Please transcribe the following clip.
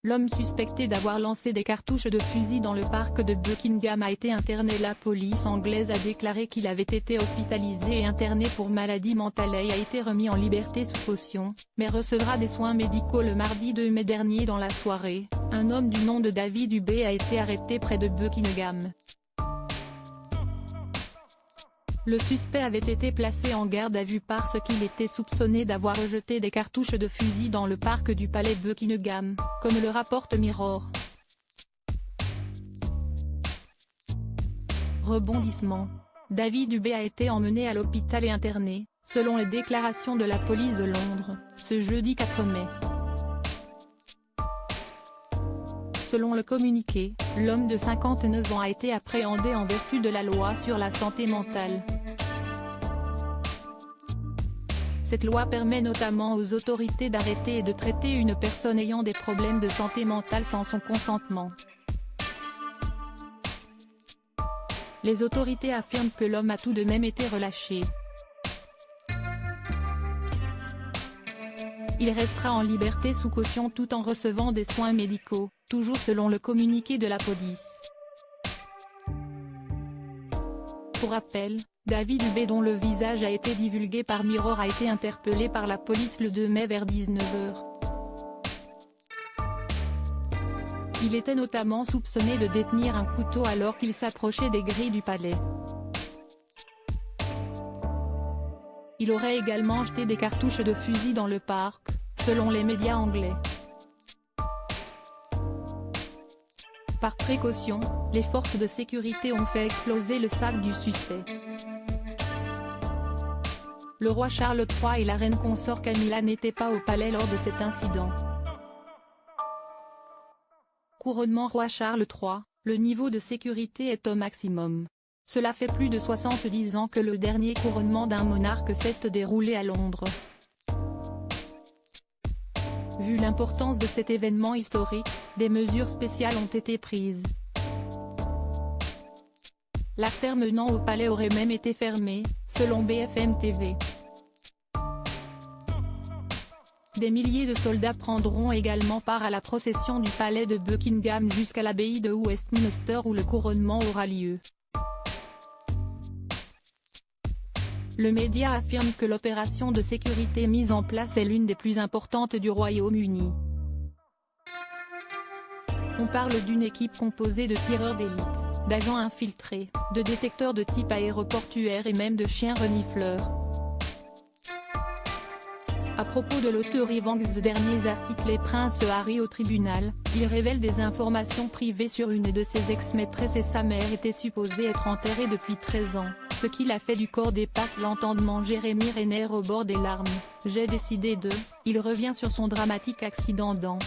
L'homme suspecté d'avoir lancé des cartouches de fusil dans le parc de Buckingham a été interné. La police anglaise a déclaré qu'il avait été hospitalisé et interné pour maladie mentale et a été remis en liberté sous caution, mais recevra des soins médicaux le mardi 2 mai dernier dans la soirée. Un homme du nom de David Hubé a été arrêté près de Buckingham. Le suspect avait été placé en garde à vue parce qu'il était soupçonné d'avoir rejeté des cartouches de fusil dans le parc du palais Buckingham, comme le rapporte Mirror. Rebondissement. David Hubé a été emmené à l'hôpital et interné, selon les déclarations de la police de Londres, ce jeudi 4 mai. Selon le communiqué, l'homme de 59 ans a été appréhendé en vertu de la loi sur la santé mentale. Cette loi permet notamment aux autorités d'arrêter et de traiter une personne ayant des problèmes de santé mentale sans son consentement. Les autorités affirment que l'homme a tout de même été relâché. Il restera en liberté sous caution tout en recevant des soins médicaux, toujours selon le communiqué de la police. Pour rappel, David Hubé, dont le visage a été divulgué par Mirror, a été interpellé par la police le 2 mai vers 19h. Il était notamment soupçonné de détenir un couteau alors qu'il s'approchait des grilles du palais. Il aurait également jeté des cartouches de fusil dans le parc, selon les médias anglais. Par précaution, les forces de sécurité ont fait exploser le sac du suspect. Le roi Charles III et la reine consort Camilla n'étaient pas au palais lors de cet incident. Couronnement roi Charles III, le niveau de sécurité est au maximum. Cela fait plus de 70 ans que le dernier couronnement d'un monarque s'est déroulé à Londres. Vu l'importance de cet événement historique, des mesures spéciales ont été prises. L'artère menant au palais aurait même été fermée, selon BFM TV. Des milliers de soldats prendront également part à la procession du palais de Buckingham jusqu'à l'abbaye de Westminster où le couronnement aura lieu. Le média affirme que l'opération de sécurité mise en place est l'une des plus importantes du Royaume-Uni. On parle d'une équipe composée de tireurs d'élite, d'agents infiltrés, de détecteurs de type aéroportuaire et même de chiens renifleurs. À propos de l'auteur Evans, de derniers articles et Prince Harry au tribunal, il révèle des informations privées sur une de ses ex-maîtresses et sa mère était supposée être enterrée depuis 13 ans. Ce qui l'a fait du corps dépasse l'entendement. Jérémy Renner au bord des larmes. J'ai décidé de. Il revient sur son dramatique accident dans